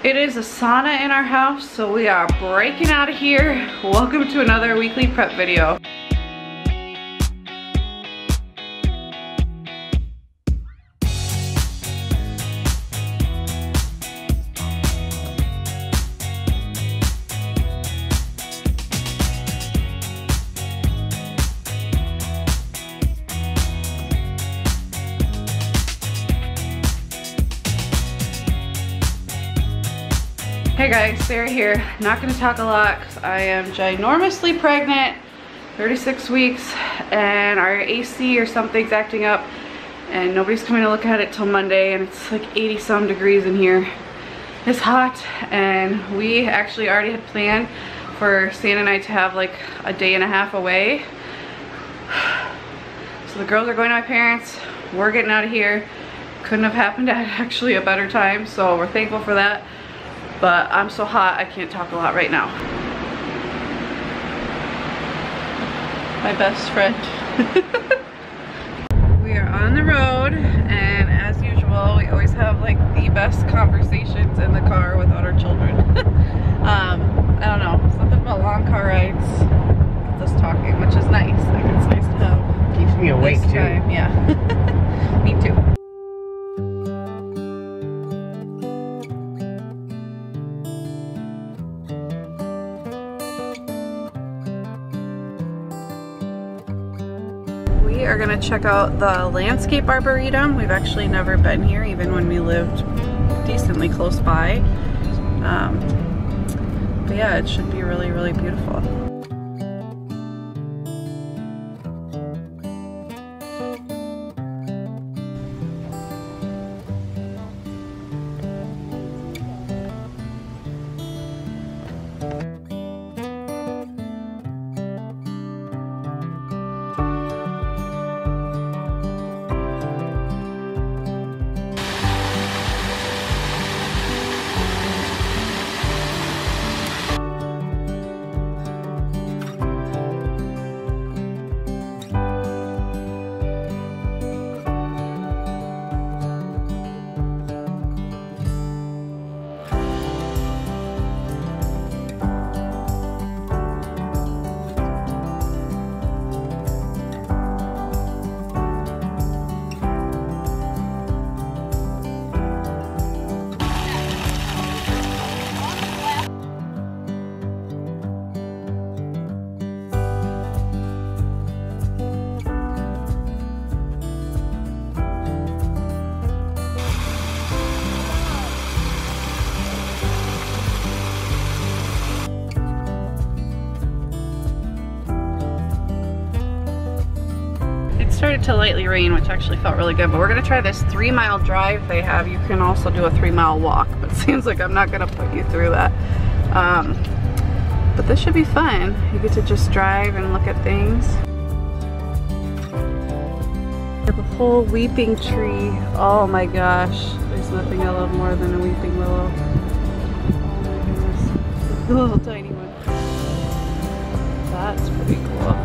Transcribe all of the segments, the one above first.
It is a sauna in our house, so we are breaking out of here. Welcome to another weekly prep video. Hey guys, Sarah here. Not gonna talk a lot because I am ginormously pregnant, 36 weeks, and our AC or something's acting up and nobody's coming to look at it till Monday, and it's like 80 some degrees in here. It's hot, and we actually already had planned for Stan and I to have like a day and a half away. So the girls are going to my parents, we're getting out of here. Couldn't have happened at actually a better time, so we're thankful for that. But I'm so hot, I can't talk a lot right now. My best friend. We are on the road, and as usual, we always have like the best conversations in the car without our children. I don't know, something about long car rides gets us talking, which is nice. Like, it's nice to have. Keeps me awake too. Time. Yeah, me too. We are gonna check out the landscape arboretum. We've actually never been here, even when we lived decently close by. But yeah, it should be really, really beautiful. Started to lightly rain, which actually felt really good, but we're gonna try this 3-mile drive they have. You can also do a 3-mile walk, but it seems like I'm not gonna put you through that. But this should be fun. You get to just drive and look at things. We have a whole weeping tree. Oh my gosh, there's nothing I love more than a weeping willow. Oh my goodness, the little tiny one. That's pretty cool.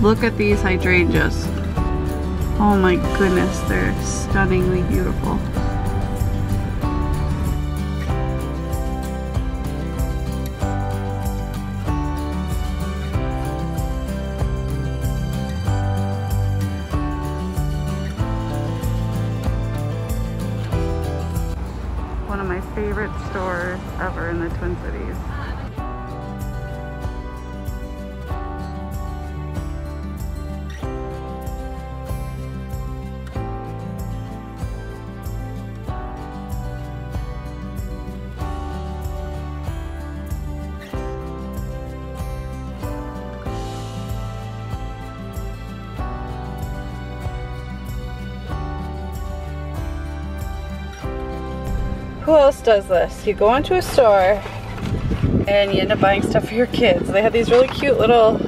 Look at these hydrangeas. Oh my goodness, they're stunningly beautiful. One of my favorite stores ever in the Twin Cities. Who else does this? You go into a store and you end up buying stuff for your kids. They have these really cute little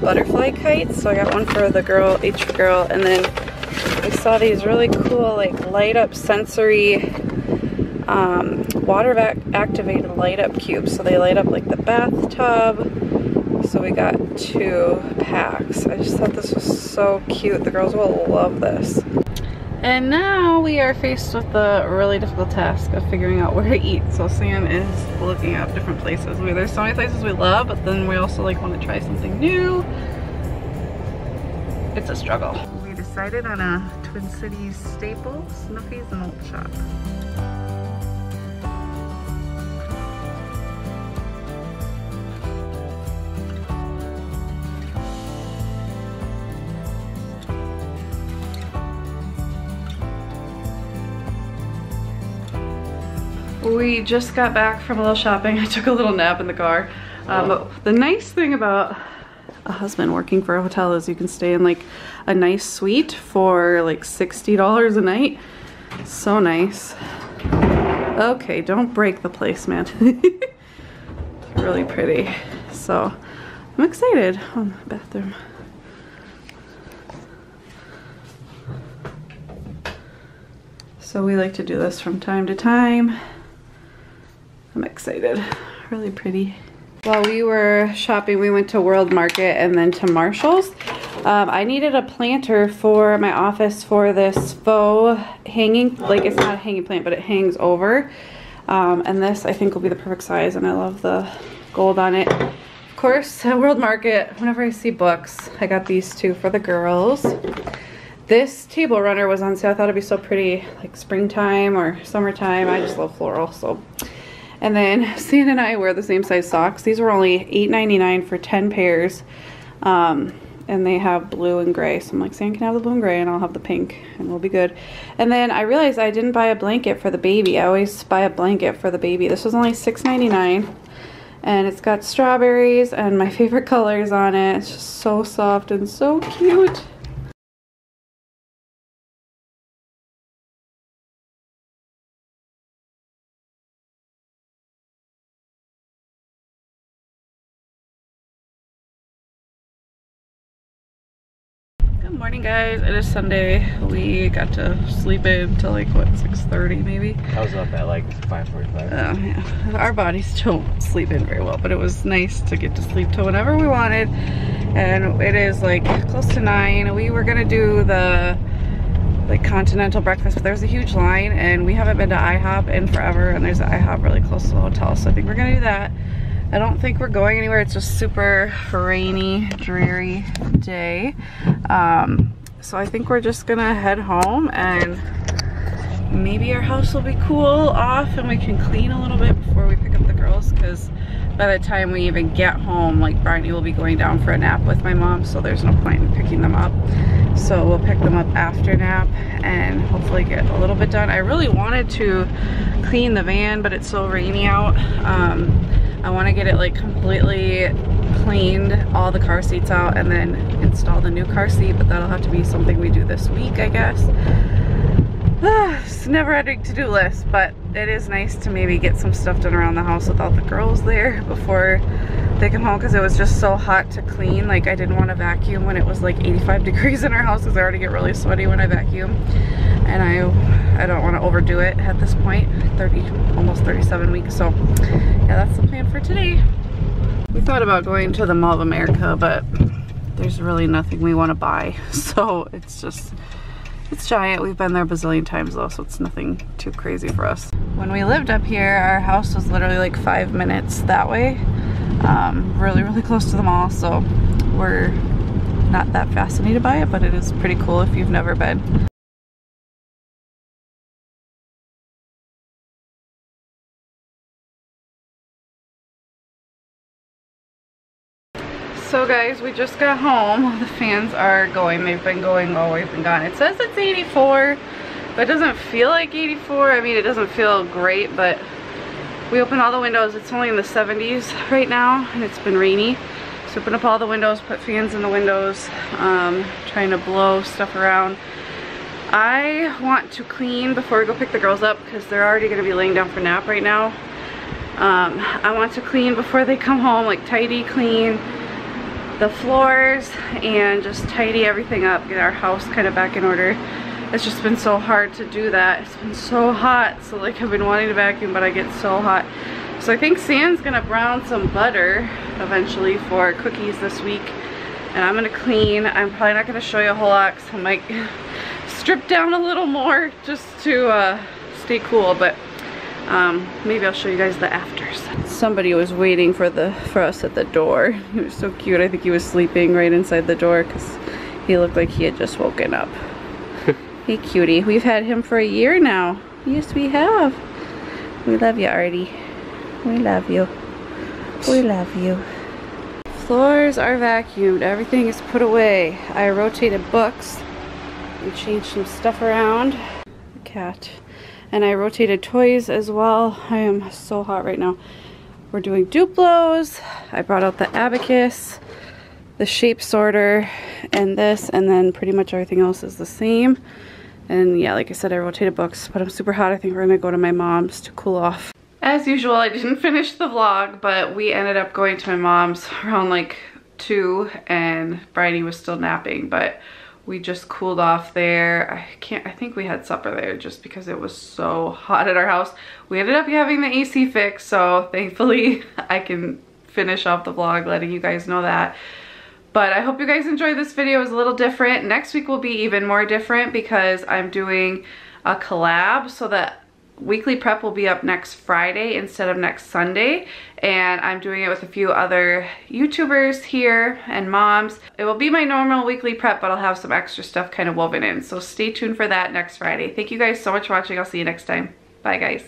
butterfly kites, so I got one for the girl, each girl, and then we saw these really cool like light up sensory water activated light up cubes. So they light up like the bathtub. So we got 2 packs. I just thought this was so cute. The girls will love this. And now we are faced with the really difficult task of figuring out where to eat. So Sam is looking up different places. There's so many places we love, but then we also like want to try something new. It's a struggle. We decided on a Twin Cities staple, Snuffy's and Old Shop. We just got back from a little shopping. I took a little nap in the car. But the nice thing about a husband working for a hotel is you can stay in like a nice suite for like $60 a night. So nice. Okay, don't break the place, man. It's really pretty. So I'm excited. Oh, the bathroom. So we like to do this from time to time. I'm excited. Really pretty. While we were shopping, we went to World Market and then to Marshall's. I needed a planter for my office for this faux hanging, like it's not a hanging plant, but it hangs over. And this I think will be the perfect size, and I love the gold on it. Of course, at World Market, whenever I see books, I got these 2 for the girls. This table runner was on sale. I thought it'd be so pretty, like springtime or summertime. I just love floral, so. And then Stan and I wear the same size socks. These were only $8.99 for 10 pairs. And they have blue and gray. So I'm like, Stan can have the blue and gray and I'll have the pink and we'll be good. And then I realized I didn't buy a blanket for the baby. I always buy a blanket for the baby. This was only $6.99. And it's got strawberries and my favorite colors on it. It's just so soft and so cute. Good morning, guys. It is Sunday. We got to sleep in till like what, 6:30 maybe? I was up at like 5:45. Oh yeah. Our bodies don't sleep in very well, but it was nice to get to sleep till whenever we wanted. And it is like close to 9. We were gonna do the like continental breakfast, but there's a huge line and we haven't been to IHOP in forever, and there's an IHOP really close to the hotel, so I think we're gonna do that. I don't think we're going anywhere. It's just super rainy, dreary day. So I think we're just gonna head home and maybe our house will be cool off and we can clean a little bit before we pick up the girls, because by the time we even get home, like Barney will be going down for a nap with my mom, so there's no point in picking them up. So we'll pick them up after nap and hopefully get a little bit done. I really wanted to clean the van, but it's so rainy out. I want to get it like completely cleaned, all the car seats out, and then install the new car seat, but that'll have to be something we do this week, I guess. It's never ending to-do list, but it is nice to maybe get some stuff done around the house without the girls there before they come home, because it was just so hot to clean. Like I didn't want to vacuum when it was like 85 degrees in our house, because I already get really sweaty when I vacuum, and I don't want to overdo it at this point. Almost 37 weeks, so yeah, that's the plan for today. We thought about going to the Mall of America, but there's really nothing we want to buy, so it's giant. We've been there a bazillion times though, so it's nothing too crazy for us. When we lived up here, our house was literally like 5 minutes that way. Really close to the mall, so we're not that fascinated by it, but it is pretty cool if you've never been. So guys, we just got home. The fans are going. They've been going while we've been gone. It says it's 84, but it doesn't feel like 84. I mean, it doesn't feel great, but we opened all the windows. It's only in the 70s right now, and it's been rainy. So open up all the windows, put fans in the windows, trying to blow stuff around. I want to clean before we go pick the girls up, because they're already gonna be laying down for nap right now. I want to clean before they come home, like tidy, clean the floors and just tidy everything up, get our house kind of back in order. it's just been so hard to do that. It's been so hot, so like I've been wanting to vacuum, but I get so hot. So I think Sam's gonna brown some butter eventually for cookies this week, and I'm gonna clean. I'm probably not gonna show you a whole lot because I might strip down a little more just to stay cool, but maybe I'll show you guys the afters. Somebody was waiting for us at the door. He was so cute. I think he was sleeping right inside the door because he looked like he had just woken up. Hey cutie, we've had him for a year now. Yes, we have. We love you, Artie. We love you. We love you. Floors are vacuumed. Everything is put away. I rotated books and changed some stuff around. Cat. And I rotated toys as well. I am so hot right now. We're doing Duplos. I brought out the abacus, the shape sorter, and this, and then pretty much everything else is the same. And yeah, like I said, I rotated books, but I'm super hot. I think we're gonna go to my mom's to cool off. As usual, I didn't finish the vlog, but we ended up going to my mom's around like 2, and Bridie was still napping, but we just cooled off there. I think we had supper there just because it was so hot at our house. We ended up having the AC fixed, so thankfully I can finish off the vlog letting you guys know that. But I hope you guys enjoyed this video. It was a little different. Next week will be even more different because I'm doing a collab, so that weekly prep will be up next Friday instead of next Sunday, and I'm doing it with a few other YouTubers here and moms. It will be my normal weekly prep, but I'll have some extra stuff kind of woven in, so stay tuned for that next Friday. Thank you guys so much for watching. I'll see you next time. Bye guys.